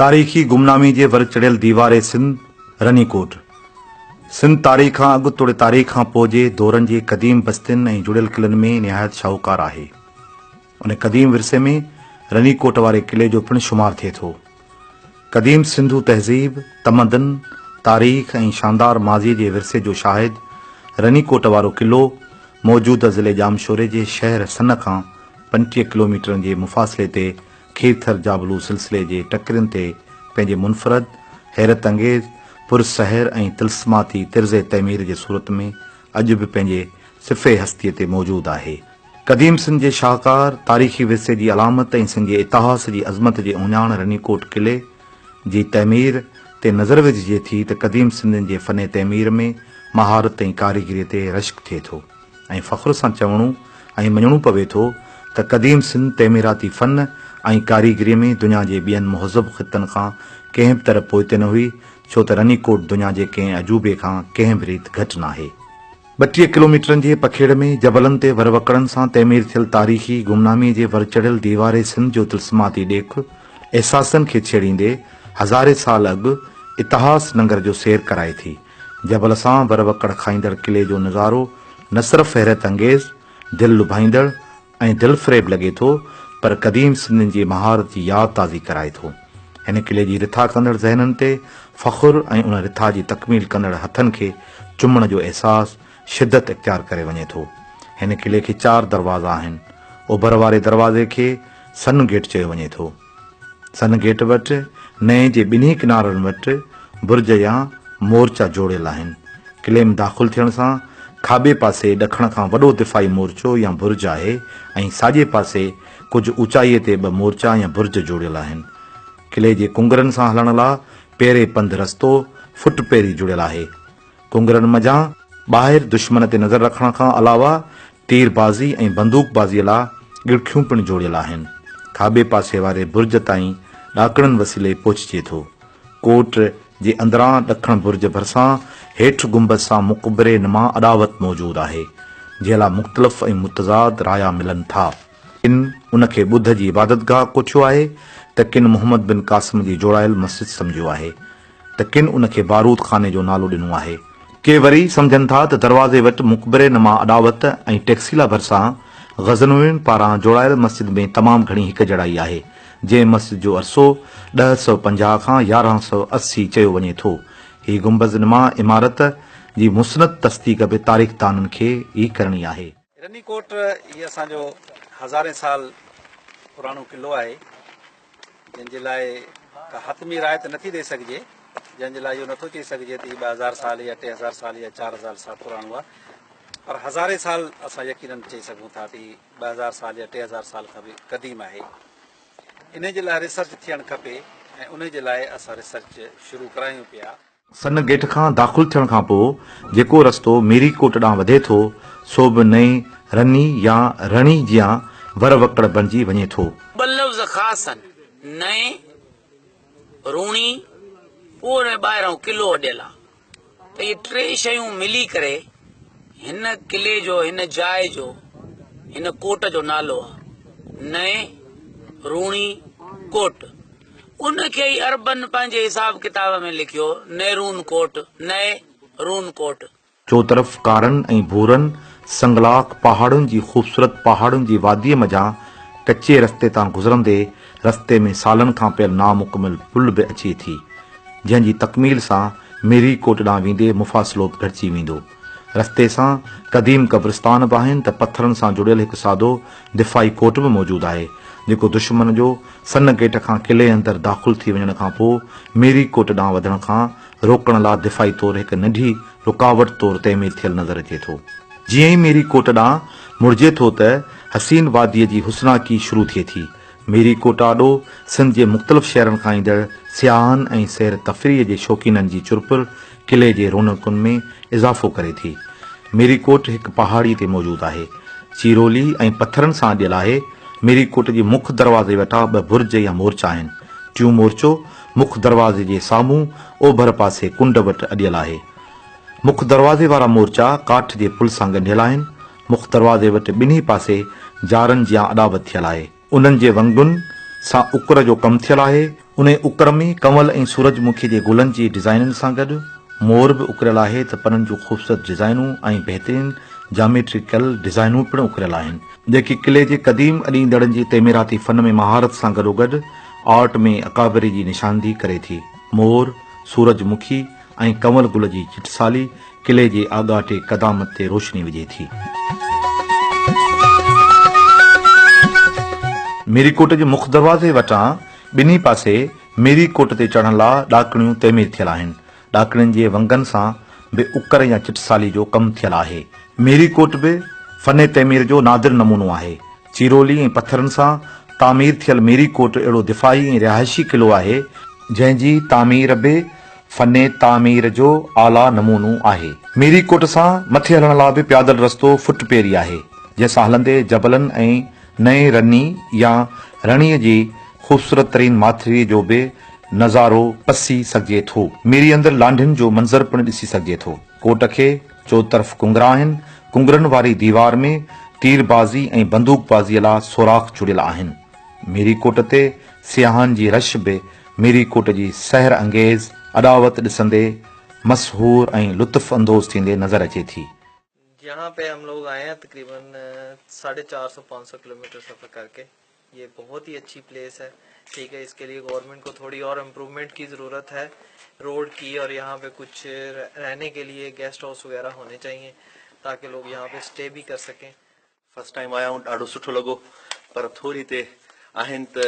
तारीख़ी गुमनामी जे वर चढ़ियल दीवार सिंध रनीकोट। सिंध तारीख़ खां अॻु तोड़े तारीख़ खां पोइ जे दौरनि जे क़दीम बस्तियुनि ऐं जुड़ियल क़िलनि में निहायत शाहूकार आहे। उन क़दीम विरसे में रनीकोट वारे क़िले जो पिणु शुमार थिए थो। क़दीम सिंधू तहज़ीब, तमदन, तारीख़ ऐं शानदार माज़ी जे विरसे जो शाहिद रनीकोट वारो क़िलो मौजूदा ज़िले जामशोरे जे शहर सन खां 25 किलोमीटरनि जे मुफ़ासिले ते खीरथर जाबलू सिलसिले जे टकरियुनि ते पंहिंजे मुनफ़रद, हैरत अंगेज़, पुरसहर ऐं तिल्स्माती तिर्ज़े तैमीर जे सूरत में अॼु बि पंहिंजे सिफ़े हस्तीअ ते मौजूदु आहे। क़दीम सिंध जे शाहकार तारीख़ी विरसे जी अलामत ऐं सिंध जे इतिहास जी अज़मत जे उञाण रनीकोट क़िले जी तैमीर ते नज़र विझिजे थी त क़दीम सिंधियुनि जे फ़न तैमीर में महारत ऐं कारीगरीअ ते रश्क थिए थो ऐं फ़ख्र सां चवणो ऐं मञणो पवे थो त क़दीम सिंध तैमीराती फ़न ऐं कारीगरीअ में दुनिया जे ॿियनि मुहज़ब ख़ितनि खां कंहिं बि तरह पोइते न हुई, छो त रनीकोट दुनिया जे कंहिं अजूबे खां कंहिं बि रीति घटि नाहे। 32 किलोमीटरनि जे पखेड़ में जबलनि ते वरवकड़नि सां तैमीर थियल तारीख़ी गुमनामी जे वर चढ़ियल दीवार सिंध जो तिल्स्माती ॾेख अहसासनि खे छेड़ींदे हज़ारे साल अॻु इतिहास नंगर जो सैर कराए थी। जबल सां वरवकड़ खाईंदड़ क़िले जो नज़ारो न सिर्फ़ हैरत अंगेज़, दिलि लुभाईंदड़ ऐं दिलफ़रेब लॻे थो, पर क़दीम सिंधियुनि जी महारत जी यादि ताज़ी कराए थो। हिन क़िले जी रिथा कंदड़ ज़हननि ते फ़ख्रु ऐं उन रिथा जी तकमील कंदड़ हथनि खे चुमण जो अहसासु शिदत इख़्तियार करे वञे थो। हिन क़िले खे 4 दरवाज़ा आहिनि। ओभर वारे दरवाज़े खे सन गेट चयो वञे थो। सन गेट वटि नए जे ॿिन्ही किनारनि वटि बुर्ज या मोर्चा जोड़ियल आहिनि। क़िले में दाख़िल थियण सां खाॿे पासे ॾखण खां वॾो दिफ़ाई मोर्चो या बुर्ज आहे ऐं साॼे पासे कुझु ऊचाईअ ते 2 मोर्चा या बुर्ज जोड़ियल आहिनि। क़िले जे कुंगरनि सां हलण लाइ पेरे पंधु रस्तो फुट पहिरीं जुड़ियल आहे। कुंगरनि मझां ॿाहिरि दुश्मन ते नज़र रखण खां अलावा तीरबाज़ी ऐं बंदूकबाज़ीअ लाइ ॻिड़खियूं पिणु जोड़ियल आहिनि। खाॿे पासे वारे बुर्ज ताईं ॾाकणनि वसीले पहुचिजे थो। कोट जे अंदरां ॾखण बुर्ज भरिसां हेठि गुंबद सां मुक़बरे नुमा अॾावत मौजूदु आहे, जंहिं लाइ मुख़्तलिफ़ ऐं मुतज़ाद राया मिलनि था। किन उन खे ॿुध जी इबादतगाह कोठियो आहे त किन मुहम्मद बिन क़ासिम जी जोड़ायल मस्जिद सम्झियो आहे त किन उन खे बारूद खाने जो नालो ॾिनो आहे। के वरी सम्झनि था त दरवाज़े वटि मुक़बरे नुमा अॾावत ऐं टैक्सीला भरिसां ग़ज़नवियुनि पारां जोड़ायल मस्जिद में तमामु घणी हिक जड़ाई आहे, जंहिं मस्जिद जो अरसो 1050 खां 1180 चयो वञे थो। हीअ गुंबज़ नुमा इमारत जी मुसनद तस्दीक़ बि तारीख़दाननि खे ई करणी आहे। रनीकोट इहो असांजो हज़ारे साल पुराणो क़िलो आहे, जंहिंजे लाइ का हतमी राय त नथी ॾेई सघिजे, जंहिंजे लाइ इहो नथो चई सघिजे त 2000 साल या 3000 साल या 4000 साल पुराणो आहे, पर हज़ारे साल असां यकीनन चई सघूं था त 2000 साल या 3000 साल खां बि क़दीम आहे। इन जे लाइ रिसर्च थियणु खपे ऐं उन जे लाइ असां रिसर्च शुरू करायूं पिया। सन गेट खां दाख़िल थियण खां पोइ जेको रस्तो मीरीकोट ॾांहुं वधे थो, सो बि नई रनी या रणी जियां वरवकड़ बणिजी वञे थो। ॿ लफ़्ज़ ख़ासि आहिनि, नए, रूणी, पोइ ॿाहिरां क़िलो वॾियल आहे। त इहे 3 शयूं मिली करे हिन क़िले जो, हिन जाइ जो, हिन कोट जो नालो आहे नए रूणी कोट। उनखे ई अरबन पंहिंजे हिसाब किताब में लिखियो नैरून कोट, नए रून कोट। चोतरफ़ कारनि ऐं भूरनि संगलाख पहाड़ुनि जी ख़ूबसूरत पहाड़ुनि जी वादीअ मझां कचे रस्ते तां गुज़रंदे रस्ते में सालनि खां पियल नामुकमिल पुल बि अचे थी, जंहिंजी तकमील सां मीरीकोट ॾांहुं वेंदे मुफ़ासिलो बि घटिजी वेंदो। रस्ते सां क़दीम क़ब्रिस्तान बि आहिनि त पथरनि सां जुड़ियल हिकु सादो दिफ़ाई कोट बि मौजूदु आहे, जेको दुश्मन जो सन गेट खां क़िले अंदरि दाख़िल थी वञण खां पोइ मीरीकोट ॾांहुं वधण खां रोकण लाइ दिफ़ाई तौरु हिकु नंढी रुकावट तौरु तइमीर थियल नज़र अचे थो। जीअं ई मीरीकोट ॾांहुं मुड़िजे थो त हसीन वादीअ जी हुस्नाकी शुरू थिए थी। मीरीकोट आॾो सिंध जे मुख़्तलिफ़ शहरनि खां ईंदड़ सियाहनि ऐं सैर तफ़रीह जे शौक़ीननि जी चुरपुर क़िले जे रौनकुनि में इज़ाफ़ो करे थी। मीरीकोट हिकु पहाड़ी ते मौजूदु आहे, चीरोली ऐं पथरनि सां अॾियल आहे। मीरीकोट जे मुख्य दरवाज़े वेठा 2 बुर्ज या मोर्चा आहिनि। टियों मोर्चो मुख्य दरवाज़े जे साम्हूं ओभर पासे कुंड वटि अॾियल आहे। मुख्य दरवाज़े वारा मोर्चा काठ जे पुल सां ॻंढियल आहिनि। मुख्य दरवाज़े वटि ॿिन्ही पासे जारनि जियां अॾावत थियल आहे। उन्हनि जे वंगुनि सां उकर जो कमु थियल आहे। उन उकर में कंवल ऐं सूरजमुखी जे गुलनि जी डिज़ाइननि सां गॾु मोर बि उकरियल आहे त पननि जूं ख़ूबसूरत डिज़ाइनूं ऐं बहितरीन जामेट्रिकल डिज़ाइनूं पिणु उकरियल आहिनि, जेकी किले जे क़दीम अॾींदड़नि जी तेमीराती फन में महारत सां गॾोगॾु आर्ट में अकाबरी जी निशानदी करे थी। मोर, सूरजमुखी ऐं कंवल गुल जी चिटसाली किले जे आगाटे क़दामत ते रोशनी विझे थी। मीरीकोट जे मुख्य दरवाज़े वटां ॿिन्ही पासे मीरीकोट ते चढ़ण लाइ ॾाकणियूं तइमीर थियल आहिनि। ॾाकणियुनि जे वंगनि सां बि उकर या चिटसाली जो कमु थियल आहे। मीरीकोट बि फन तइमीर जो नादिर नमूनो आहे। चिरोली ऐं पथरनि सां तामीर थियल मीरीकोट अहिड़ो दिफ़ाई ऐं रिहायशी किलो आहे जंहिंजी तामीर बि फन तामीर जो आला नमूनो आहे। मीरीकोट सां मथे हलण लाइ बि प्यादल रस्तो फुट पेरी आहे, जंहिंसां हलंदे जबलनि ऐं नए रनी या रणीअ जी ख़ूबसूरत तरीन माथिरी जो बि नज़ारो पसी सघिजे थो। मीरी अंदरि लांढियुनि जो मंज़र पिणु ॾिसी सघिजे थो। कोट खे चोतरफ़ कुंगरा आहिनि। कुंगरनि वारी दीवार में तीरबाज़ी ऐं बंदूकबाज़ीअ लाइ सोराख़ जुड़ियल आहिनि। मीरीकोट ते सियाहनि जी रश बि मीरीकोट जी सहर अंगेज़ अॾावत ॾिसंदे मशहूर ऐं लुत्फ़ अंदोज़ थींदे नज़र अचे थी। यहाँ पे हम लोग आए हैं तकरीबन 450-500 किलोमीटर सफ़र करके। ये बहुत ही अच्छी प्लेस है, ठीक है। इसके लिए गवर्नमेंट को थोड़ी और इम्प्रूवमेंट की ज़रूरत है रोड की, और यहाँ पे कुछ रहने के लिए गेस्ट हाउस वगैरह होने चाहिए ताकि लोग यहाँ पे स्टे भी कर सकें। फर्स्ट टाइम आया हूँ, ॾाढो सुठो लॻो, पर थोरी हिते आहिनि त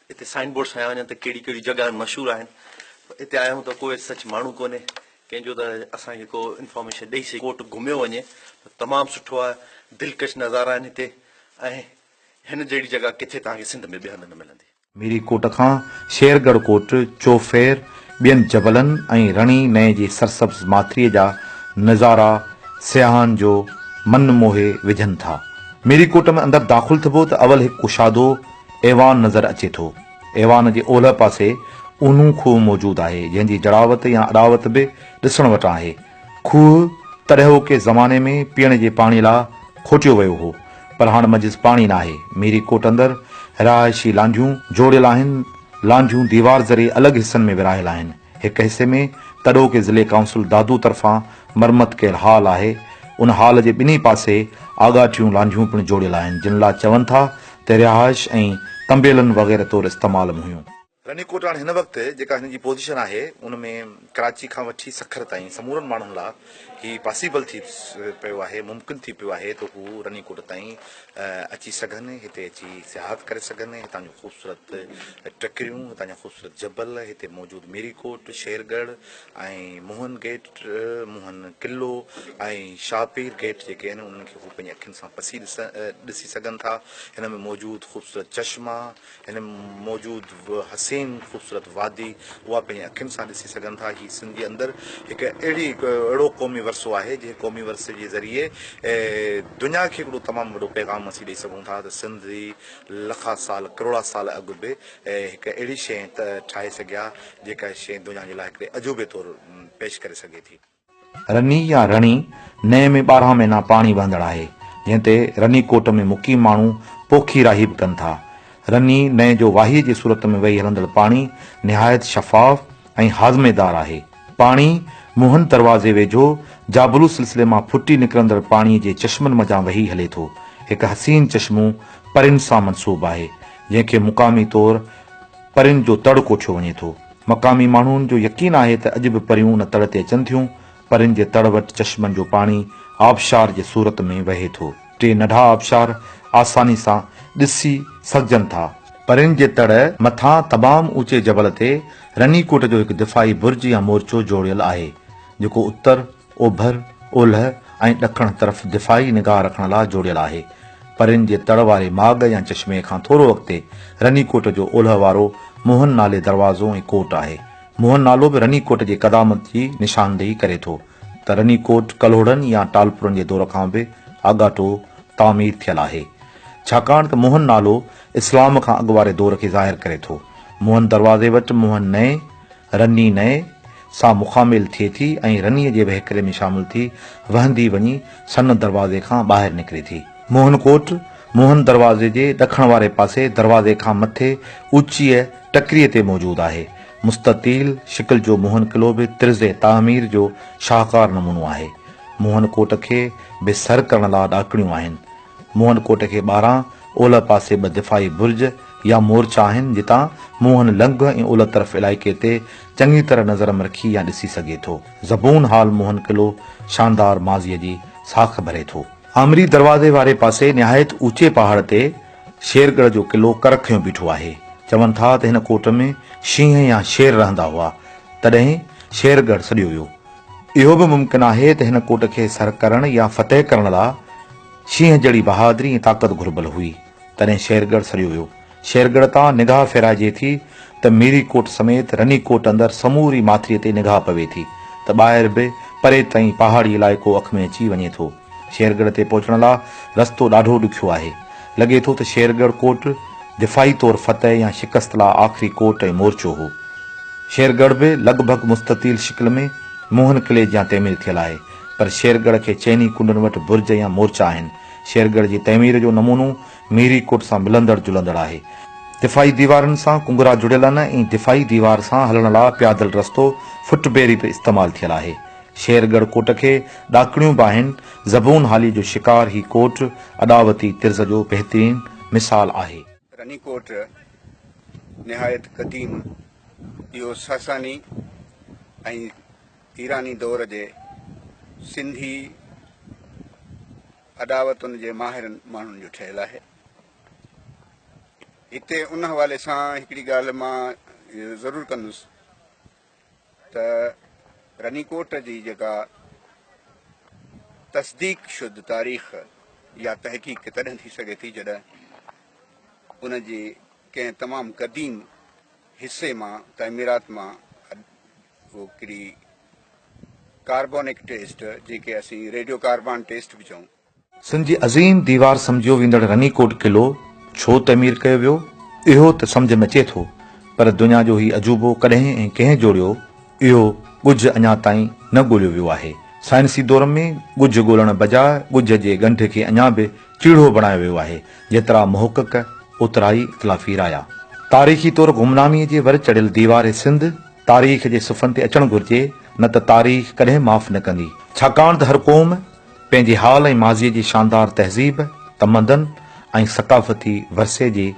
हिते साइन बोर्ड्स आया वञनि त कहिड़ी कहिड़ी जॻह मशहूरु आहिनि। हिते आया हूं त कोई सच माण्हू कोन्हे कंहिंजो त असांखे को इंफॉर्मेशन ॾेई सघे। कोट घुमियो वञे त तमामु सुठो आहे, दिलकश नज़ारा आहिनि हिते, ऐं हिन जहिड़ी जॻह किथे तव्हांखे सिंध में ॿिए हंधि न मिलंदी। मीरीकोट खां शेरगढ़ कोट, चौफेर, ॿियनि जबलनि ऐं रणी नए जी सरसब्ज़ माथिरीअ जा नज़ारा सियाहनि जो मन मोहे विझनि था। मीरीकोट में अंदरि दाख़िल थिबो त अवल हिकु कुशादो ऐवान नज़र अचे थो। ऐवान जे ओलह पासे ऊनू खूह मौजूदु आहे, जंहिंजी जड़ावत या अॾावत बि ॾिसण वटां आहे। खूह तॾहिं के ज़माने में पीअण जे पाणी लाइ खोटियो वियो हो, पर हाणे मजिज़ पाणी न आहे। मीरीकोट अंदरि रिहायशी लांझियूं जोड़ियल आहिनि। लांझियूं दीवार ज़रिए अलॻि हिसनि में विरहायल आहिनि। हिकु हिसे में तॾो के ज़िले काउंसिल दादू तरफ़ां मरमत कयल हाल आहे। उन हाल जे ॿिन्ही पासे आगाठियूं लांझियूं पिणु जोड़ियल आहिनि, जिन लाइ चवनि था त रिहाइश ऐं तंबेलनि वग़ैरह तौरु इस्तेमाल में हुयूं। रनीकोट हाणे हिन वक़्तु जेका हिन जी पोज़ीशन आहे उन में कराची खां वठी सखर ताईं समूरनि माण्हुनि लाइ ही पॉसिबल थी पियो आहे, मुमकिन थी पियो आहे त हू रनीकोट ताईं अची सघनि, हिते अची सियाहत करे सघनि। हितां जूं ख़ूबसूरत टकरियूं, हितां जा ख़ूबसूरत जबल, हिते मौजूदु मीरीकोट, शेरगढ़ ऐं मोहन गेट, मोहन किलो ऐं शाहपीर गेट जेके आहिनि उन्हनि खे हू पंहिंजी अखियुनि सां पसी ॾिसी सघनि था। हिन में मौजूदु ख़ूबसूरत चश्मा, हिन में मौजूदु हसीन ख़ूबसूरत वादी, उहा पंहिंजी अखियुनि सां ॾिसी सघनि था। हीअ सिंध जे अंदरि हिकु अहिड़ो क़ौमी वरसो आहे जंहिं क़ौमी वरसे जे ज़रिए दुनिया खे हिकिड़ो तमामु वॾो पैगाम असीं ॾेई सघूं था त सिंधी लखा साल करोड़ा साल अॻु बि हिकु अहिड़ी शइ ठाहे सघिया जेका शइ दुनिया जे लाइ हिकिड़े अजूबे तौरु पेश करे सघे थी। रनी या रणी नए में 12 महीना पाणी वहंदड़ आहे, जंहिं ते रनीकोट में मुक़ीम माण्हू पोखी राही बि कनि था। रनी नए जो वाहीअ जी सूरत में वही हलंदड़ पाणी निहायत शफ़ाफ़ ऐं हाज़मेदार आहे। पाणी मोहन दरवाज़े वेझो जाबलू सिलसिले मां फुटी निकिरंदड़ पाणीअ जे चश्मनि मथां वही हले थो। हिकु हसीन चश्मो परिन सां मनसूब आहे, जंहिंखे मुक़ामी तौरु परिन जो तड़ कोठियो वञे थो। मक़ामी माण्हुनि जो यकीन आहे त अॼु बि परियूं उन तड़ ते अचनि थियूं। परिन जे तड़ वटि चश्मनि जो पाणी आबशार जे सूरत में वहे थो। 3 नंढा आबशार आसानी सां ॾिसी सघजनि था। परिन जे तड़ मथां तमामु ऊचे जबल ते रनीकोट जो हिकु दिफ़ाई बुर्ज या मोर्चो जोड़ियल आहे, जेको उत्तर, ओभर, ओलह ऐं ॾखण तरफ़ दिफ़ाई निगाह रखण लाइ जोड़ियल आहे। परिन जे तड़ वारे माग या चश्मे खां थोरो अॻिते रनीकोट जो ओलह वारो मोहन नाले दरवाज़ो ऐं कोट आहे। मोहन नालो बि रनीकोट जे क़दामत जी निशानदेही करे थो त रनीकोट कलोड़नि या टालपुरनि जे दौर खां बि आगाटो तामीर थियल आहे, छाकाणि त मोहन नालो इस्लाम खां अॻु वारे दौर खे ज़ाहिर करे थो। मोहन दरवाज़े वटि मोहन नए, रनी नए सां मुखामिल थिए थी ऐं रनीअ जे वहिकरे में शामिल थी वहंदी वञी सन दरवाज़े खां ॿाहिरि निकिरे थी। मोहनकोट मोहन दरवाज़े जे ॾखण वारे पासे दरवाज़े खां मथे ऊचीअ टकरीअ ते मौजूदु आहे। मुस्ततील शिकिल जो मोहन किलो बि तिर्ज़े तामीर जो शाहकार नमूनो आहे। मोहन कोट खे बि सर करण लाइ ॾाकणियूं आहिनि। मोहन कोट खे ॿाहिरां ओलह पासे ॿ दिफ़ाई बुर्ज या मोर्चा आहिनि जितां मोहन लंघ ऐं ओलह तरफ़ इलाइक़े ते चङी तरह नज़र में रखी या ॾिसी सघे थो। ज़बून हाल मोहन किलो शानदार माज़ीअ जी साख भरे थो। आमरी दरवाज़े वारे पासे निहायत ऊचे पहाड़ ते शेरगढ़ जो किलो करखियो बीठो आहे। चवनि था त हिन कोट में शींहं या शेर रहंदा हुआ, तॾहिं शेरगढ़ सॾियो वियो। इहो बि मुमकिन आहे त हिन कोट खे सर करण या फतेह करण लाइ शींहं जहिड़ी बहादुरी ऐं ताक़त घुर्बल हुई, तॾहिं शेरगढ़ सॾियो वियो। शेरगढ़ तां निगाह फेराइजे थी त मीरी कोट समेत रनी कोट अंदरि समूरी माथिरीअ ते निगाह पवे थी त ॿाहिरि बि परे ताईं पहाड़ी इलाइक़ो अख में अची वञे थो। शेरगढ़ ते पहुचण लाइ रस्तो ॾाढो ॾुखियो आहे। लॻे थो त शेरगढ़ कोट दिफ़ाई तौरु फतेह या शिकस्त लाइ आख़िरी कोट ऐं मोर्चो हो। शेरगढ़ बि लॻभॻि मुस्ततील शिकिल में मोहन किले जा तइमीर थियल आहे, पर शेरगढ़ खे चइनी कुंडनि वटि बुर्ज या मोर्चा आहिनि। शेरगढ़ जी तइमीर जो नमूनो मीरी कोट सां मिलंदड़ जुलंदड़ आहे। दिफ़ाई दीवारनि सां कुंगरा जुड़ियल आहिनि ऐं दिफ़ाई दीवार सां हलण लाइ प्यादल रस्तो फुटबेरी बि इस्तेमालु थियल आहे। शेरगढ़ कोट खे ॾाकणियूं बि आहिनि। ज़बून हाली जो शिकार ही कोट अॾावती तिर्ज़ जो बहितरीन मिसाल आहे। रनी कोट निहायत क़दीम इहो सासानी ऐं ईरानी दौर जे सिंधी अदावतुनि जे माहिरनि माण्हुनि जो ठहियलु आहे। हिते उन हवाले सां हिकिड़ी ॻाल्हि मां ज़रूरु कंदुसि त रनीकोट जी जेका तस्दीक शुद्ध तारीख़ या तहक़ीक़ तॾहिं थी सघे थी जॾहिं उन जी कंहिं तमामु क़दीम हिसे मां तइमीरात मां उहो हिकिड़ी कार्बोनिक टेस्ट जेके असीं रेडियो कार्बन टेस्ट बि चऊं। सिंध जी अज़ीम दीवार सम्झियो वेंदड़ रनीकोट किलो छो तइमीर कयो वियो इहो त सम्झ में अचे थो, पर दुनिया जो ही अजूबो कॾहिं ऐं कंहिं जोड़ियो इहो ॻुझ अञा ताईं न ॻोल्हियो वियो आहे। साइंसी दौर में ॻुझ ॻोल्हण बजाए ॻुझ जे ॻंढ खे अञा बि चीढ़ो बणायो वियो आहे। जेतिरा मुहक़क़ ओतिरा ई इख़्तिलाफ़ी राया। तारीख़ी तौर गुमनामीअ जे वर चढ़ियल दीवार सिंध तारीख़ जे सुफ़नि ते अचणु घुर्जे, न त तारीख़ कॾहिं माफ़ न कंदी। छाकाणि त हर क़ौम पंहिंजे हाल ऐं माज़ीअ जी शानदार तहज़ीब, तमदन ऐं सक़ाफ़ती वरसे जे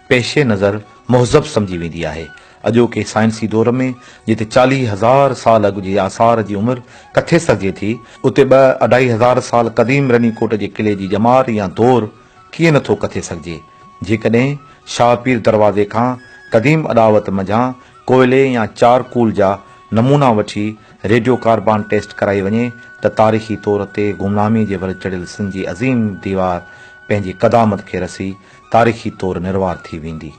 पेशे नज़र मुहज़ब सम्झी वेंदी आहे। अॼोके साइंसी दौर में जिते 40,000 साल अॻु जे आसार जी उमिरि कथे सघिजे थी, उते 2-2.5 हज़ार साल क़दीम रनीकोट जे किले जी जमार या दौर कीअं नथो कथे सघिजे। जेकॾहिं शाहपीर दरवाज़े खां क़दीम अॾावत मंझां कोयले या चारकूल जा नमूना वठी रेडियो कार्बन टेस्ट कराई वञे त तारीख़ी तौर ते गुमनामी जे वर चढ़ियल सिंध जी अज़ीम दीवार पंहिंजी क़दामत खे रसी तारीख़ी तौर निर्वार थी वेंदी।